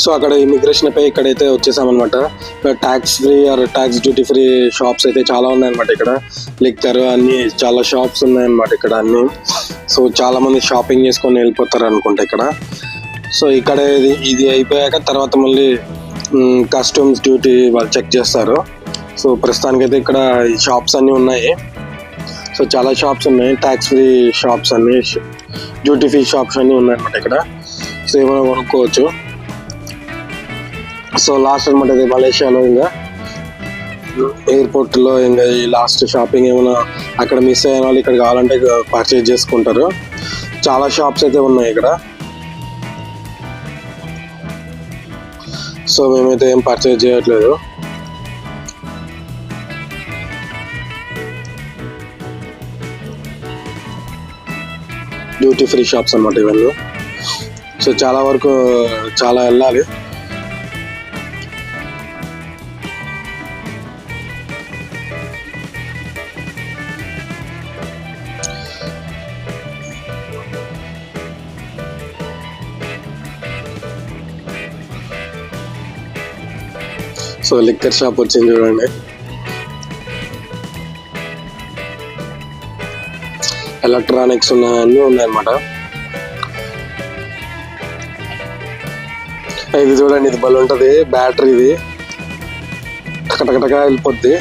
So అక్కడ immigration పై ఇక్కడైతే వచ్చేసామన్నమాట. Tax free or tax duty free shops అయితే చాలా ఉన్నాయన్నమాట. ఇక్కడ లిక్కర్ అన్ని చాలా షాప్స్ ఉన్నాయన్నమాట ఇక్కడ అన్ని. సో చాలా మంది షాపింగ్ చేసుకొని వెళ్ళిపోతారు అనుకుంటా ఇక్కడ. సో ఇక్కడ ఇది అయిపోయాక తర్వాత మళ్ళీ కస్టమ్స్ డ్యూటీ వాళ్ళు చెక్ చేస్తారు. సో ప్రస్తుతానికైతే ఇక్కడ ఈ షాప్స్ అన్నీ ఉన్నాయి. సో చాలా షాప్స్ ఉన్నాయి, ట్యాక్స్ ఫ్రీ షాప్స్ అన్ని, డ్యూటీ ఫ్రీ షాప్స్ అన్నీ ఉన్నాయన్నమాట ఇక్కడ. సో ఏమైనా కొనుక్కోవచ్చు. సో లాస్ట్ అనమాట ఇది మలేషియాలో. ఇంకా ఎయిర్పోర్ట్లో ఇంకా ఈ లాస్ట్ షాపింగ్ ఏమైనా అక్కడ మిస్ అయిన వాళ్ళు ఇక్కడ కావాలంటే పర్చేజ్ చేసుకుంటారు. చాలా షాప్స్ అయితే ఉన్నాయి ఇక్కడ. సో మేమైతే ఏం పర్చేజ్ చేయట్లేదు. డ్యూటీ ఫ్రీ షాప్స్ అన్నమాట ఇవన్నీ. సో చాలా వరకు చాలా వెళ్ళాలి. సో లిక్కర్ షాప్ వచ్చింది చూడండి. ఎలక్ట్రానిక్స్ అన్నీ ఉన్నాయన్నమాట. ఇది చూడండి, ఇది బల్ ఉంటుంది బ్యాటరీ, ఇది టకటకటగా వెళ్ళిపోద్ది.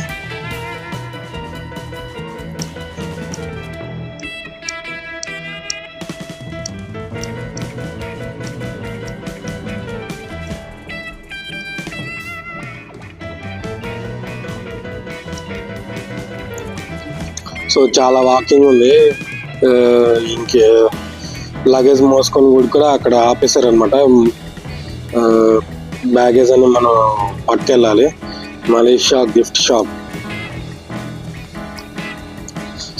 సో చాలా వాకింగ్ ఉంది. ఇంకే లగేజ్ మోసుకొని కూడా అక్కడ ఆపేశారు అనమాట. బ్యాగేజ్ అని మనం పట్టుకెళ్ళాలి. Malaysia gift shop.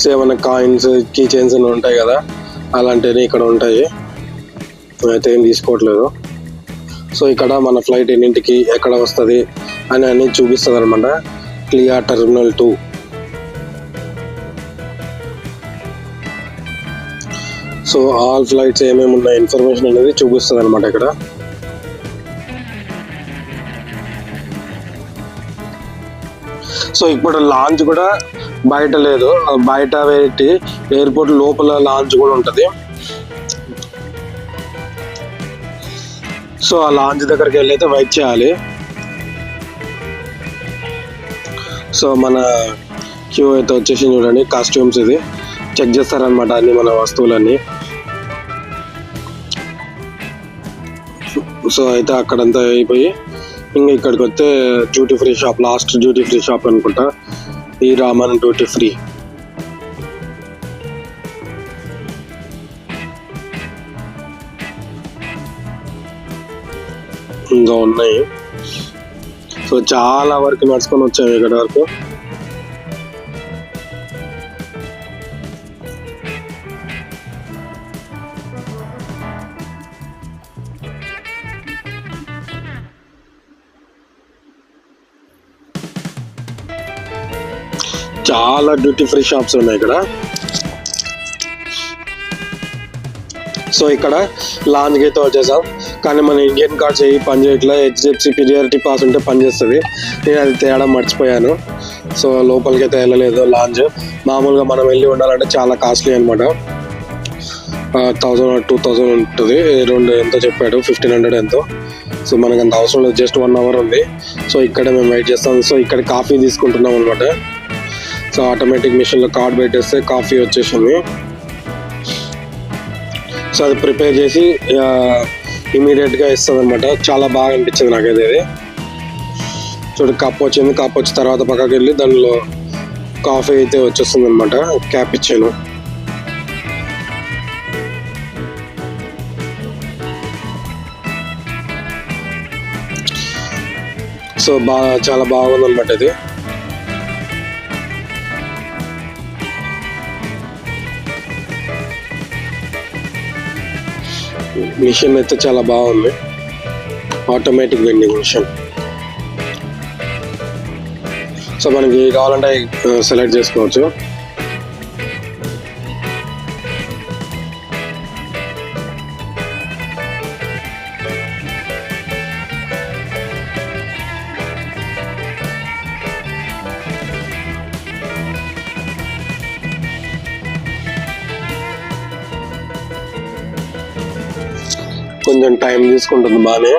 సో ఏమైనా కాయిన్స్, కీ చైన్స్ అని ఉంటాయి కదా, అలాంటివి ఇక్కడ ఉంటాయి. అయితే ఏం తీసుకోవట్లేదు. సో ఇక్కడ మన ఫ్లైట్ ఎన్నింటికి ఎక్కడ వస్తుంది అని అన్నీ చూపిస్తుంది అనమాట. క్లియా టెర్మినల్ 2. సో ఆల్ ఫ్లైట్స్ ఏమేమి ఉన్నాయి ఇన్ఫర్మేషన్ అనేది చూపిస్తుంది అనమాట ఇక్కడ. సో ఇప్పుడు లాంచ్ కూడా బయట లేదు, బయట పెట్టి ఎయిర్పోర్ట్ లోపల లాంచ్ కూడా ఉంటుంది. సో ఆ లాంచ్ దగ్గరికి వెళ్ళి అయితే వెయిట్ చేయాలి. సో మన క్యూ అయితే వచ్చేసి చూడండి, కాస్ట్యూమ్స్ ఇది చెక్ చేస్తారనమాట అన్ని మన వస్తువులన్నీ. సో అయితే అక్కడంతా అయిపోయి ఇంకా ఇక్కడికి వస్తే duty free shop, last duty free shop అనుకుంటా, ఈ రామన్ డ్యూటీ ఫ్రీ. ఇంకా ఉన్నాయి. సో చాలా వరకు నడుచుకొని వచ్చాము ఇక్కడ వరకు. చాలా డ్యూటీ ఫ్రీ షాప్స్ ఉన్నాయి ఇక్కడ. సో ఇక్కడ లాంచ్ అయితే వచ్చేసాం, కానీ మన ఇండియన్ కార్డ్స్ ఏ పని చేయట్లే. HDFC ప్రియారిటీ పాస్ ఉంటే పనిచేస్తుంది. నేను అది తేడా మర్చిపోయాను. సో లోపలికి అయితే వెళ్ళలేదు. లాంచ్ మామూలుగా మనం వెళ్ళి ఉండాలంటే చాలా కాస్ట్లీ అనమాట. 1000 or 2000 ఉంటుంది. ఎంతో చెప్పాడు, 1500 ఎంతో. సో మనకు అంత అవసరం లేదు, జస్ట్ 1 hour ఉంది. సో ఇక్కడ మేము వెయిట్ చేస్తాం. సో ఇక్కడ కాఫీ తీసుకుంటున్నాం అనమాట. సో ఆటోమేటిక్ మిషన్లో కార్డ్ పెట్టేస్తే కాఫీ వచ్చేసింది. సో అది ప్రిపేర్ చేసి ఇమీడియట్గా ఇస్తుంది అనమాట. చాలా బాగా అనిపించింది నాకైతే ఇది. చూడు, కప్ వచ్చింది. కప్ వచ్చిన తర్వాత పక్కకి వెళ్ళి దానిలో కాఫీ అయితే వచ్చేస్తుంది అనమాట. క్యాప్ ఇచ్చాను. సో చాలా బాగుంది అనమాట ఇది. మిషన్ అయితే చాలా బాగుంది, ఆటోమేటిక్ వెండింగ్ మిషన్. సో మనకి కావాలంటే సెలెక్ట్ చేసుకోవచ్చు. కొంచెం టైం తీసుకుంటుంది బాగానే.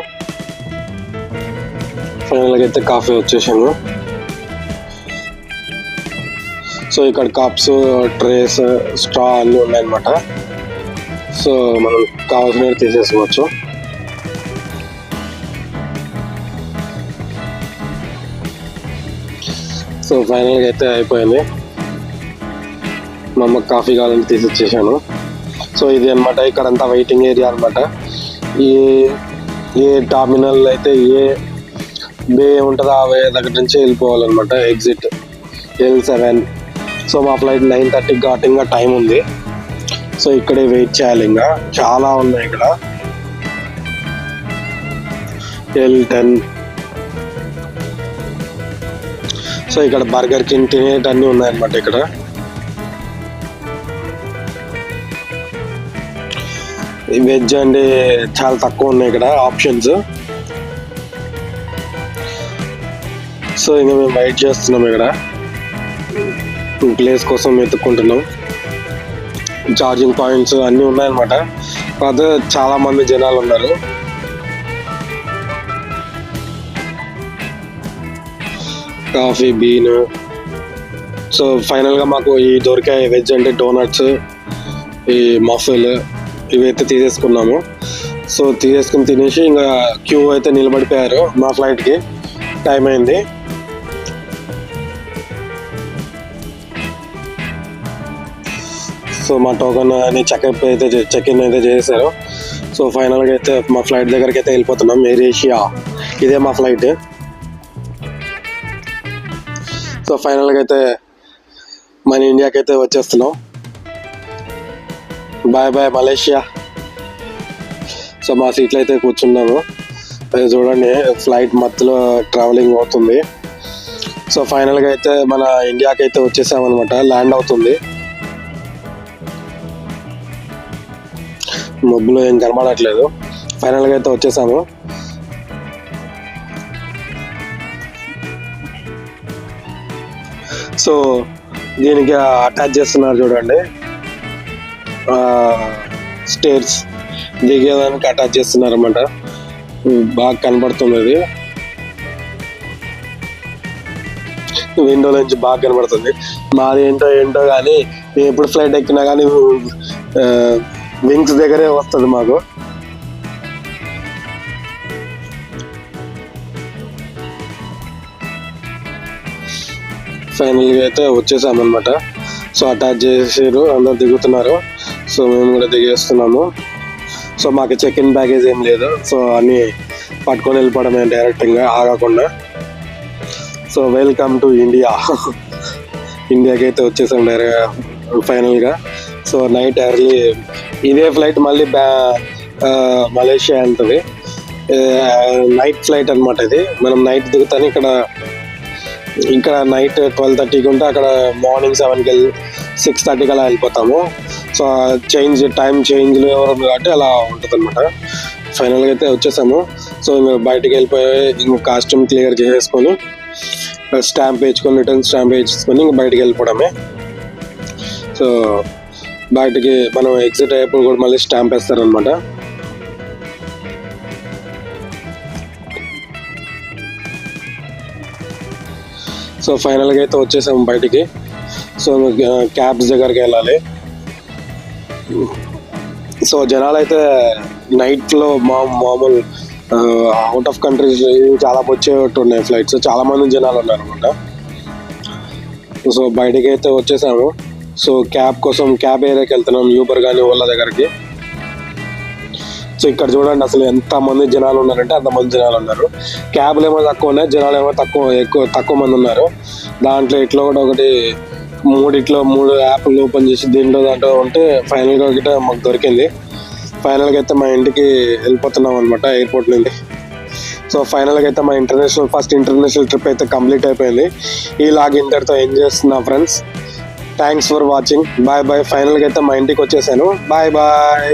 ఫైనల్గా అయితే కాఫీ వచ్చేసాము. సో ఇక్కడ కప్స్, ట్రేస్, స్ట్రా అన్నీ ఉన్నాయన్నమాట. సో మనం కావాల్సినవి తీసేసుకోవచ్చు. సో ఫైనల్గా అయితే అయిపోయింది. మా అమ్మకి కాఫీ కావాలంటే తీసిచ్చేసాను. సో ఇది అనమాట, ఇక్కడంతా వెయిటింగ్ ఏరియా అనమాట. ఏ టర్మినల్ అయితే ఏ బే ఉంటుందో ఆ వే దగ్గర నుంచి వెళ్ళిపోవాలన్నమాట. Exit L7. సో మా ఫ్లైట్ 9:30 కాబట్టి ఇంకా టైం ఉంది. సో ఇక్కడే వెయిట్ చేయాలి. ఇంకా చాలా ఉన్నాయి ఇక్కడ. L10. సో ఇక్కడ బర్గర్ కింగ్ తినేటన్నీ ఉన్నాయన్నమాట. ఇక్కడ వెజ్ అండి చాలా తక్కువ ఉన్నాయి ఇక్కడ ఆప్షన్స్. సో ఇంకా మేము వెయిట్ చేస్తున్నాం. ఇక్కడ ప్లేస్ కోసం వెతుక్కుంటున్నాం. ఛార్జింగ్ పాయింట్స్ అన్నీ ఉన్నాయన్నమాట. కాకపోతే చాలా మంది జనాలు ఉన్నారు. Coffee been. సో ఫైనల్గా మాకు ఈ దొరికాయి వెజ్ అంటే డోనట్స్, ఈ మఫిల్ ఇవైతే తీసేసుకున్నాము. సో తీసేసుకుని తినేసి ఇంకా క్యూ అయితే నిలబడిపోయారు. మా ఫ్లైట్కి టైం అయింది. సో మా టోకన్ అని చెక్ ఇన్ అయితే చేశారు. సో ఫైనల్గా అయితే మా ఫ్లైట్ దగ్గరికి అయితే వెళ్ళిపోతున్నాం. ఎయిర్ ఏషియా, ఇదే మా ఫ్లైట్. సో ఫైనల్గా అయితే మన ఇండియాకి అయితే వచ్చేస్తున్నాం. Bye bye Malaysia. సో మా సీట్లో అయితే కూర్చున్నాము. అది చూడండి, ఫ్లైట్ మధ్యలో ట్రావెలింగ్ అవుతుంది. సో ఫైనల్గా అయితే మన ఇండియాకి అయితే వచ్చేసామన్నమాట. ల్యాండ్ అవుతుంది. మబ్బులో ఏం కనబడట్లేదు. ఫైనల్గా అయితే వచ్చేసాము. సో దీనికి అటాచ్ చేస్తున్నారు చూడండి, స్టేర్స్ దిగేదానికి అటాచ్ చేస్తున్నారు అన్నమాట. బాగా కనబడుతుంది. అది విండో నుంచి బాగా కనబడుతుంది. మాది ఏంటో కానీ మేము ఎప్పుడు ఫ్లైట్ ఎక్కినా కానీ వింగ్స్ దగ్గరే వస్తుంది మాకు. ఫైనల్గా అయితే వచ్చేసామన్నమాట. సో అటాచ్ చేసారు, అందరు దిగుతున్నారు. సో మేము కూడా దిగేస్తున్నాము. సో మాకు చెక్ ఇన్ బ్యాగేజ్ ఏం లేదు. సో అన్నీ పట్టుకొని వెళ్ళిపోవడమే డైరెక్ట్గా ఆగకుండా. So welcome to India. ఇండియాకి అయితే వచ్చేసాం ఫైనల్గా. సో నైట్ ఎర్లీ ఇదే ఫ్లైట్ మళ్ళీ మలేషియా వెళ్తుంది. నైట్ ఫ్లైట్ అనమాట ఇది. మనం నైట్ దిగుతాను. ఇక్కడ నైట్ 12:30కి ఉంటే అక్కడ మార్నింగ్ 7కి 6:30కి అలా వెళ్ళిపోతాము. సో టైం చేంజ్లు కాబట్టి అలా ఉంటుంది అనమాట. ఫైనల్గా అయితే వచ్చేసాము. సో ఇంకా బయటికి వెళ్ళిపోయి ఇంక కాస్ట్యూమ్ క్లియర్ చేసేసుకొని స్టాంప్ వేయించుకొని రిటర్న్ స్టాంప్ వేయించుకొని ఇంక బయటికి వెళ్ళిపోవడమే. సో బయటికి మనం ఎగ్జిట్ అయ్యేప్పుడు కూడా మళ్ళీ స్టాంప్ వేస్తారనమాట. సో ఫైనల్గా అయితే వచ్చేసాము బయటికి. సో క్యాబ్స్ దగ్గరికి వెళ్ళాలి. సో జనాలు అయితే నైట్లో మామూలు అవుట్ ఆఫ్ కంట్రీస్ చాలా వచ్చేటట్టు ఉన్నాయి ఫ్లైట్స్. చాలా మంది జనాలు ఉన్నారు అనమాట. సో బయటికి అయితే వచ్చేసాము. సో క్యాబ్ ఏరియాకి వెళ్తున్నాం, యూబర్ కానీ ఓలా దగ్గరికి. సో ఇక్కడ చూడండి అసలు ఎంత మంది జనాలు ఉన్నారంటే అంతమంది జనాలు ఉన్నారు. క్యాబ్లు ఏమో తక్కువ ఉన్నాయి, జనాలు ఏమో తక్కువ మంది ఉన్నారు. దాంట్లో ఇట్లా కూడా ఒకటి 3 యాప్లు ఓపెన్ చేసి దాంట్లో ఉంటే ఫైనల్గా ఒకటి మాకు దొరికింది. ఫైనల్గా అయితే మా ఇంటికి వెళ్ళిపోతున్నాం అనమాట ఎయిర్పోర్ట్ నుండి. సో ఫైనల్గా అయితే మా ఫస్ట్ ఇంటర్నేషనల్ ట్రిప్ అయితే కంప్లీట్ అయిపోయింది. ఈ లాగ్ ఇంతటితో ఎంజాయ్ చేస్తున్నా friends. Thanks for watching. Bye bye. ఫైనల్గా అయితే మా ఇంటికి వచ్చేసాను. Bye bye.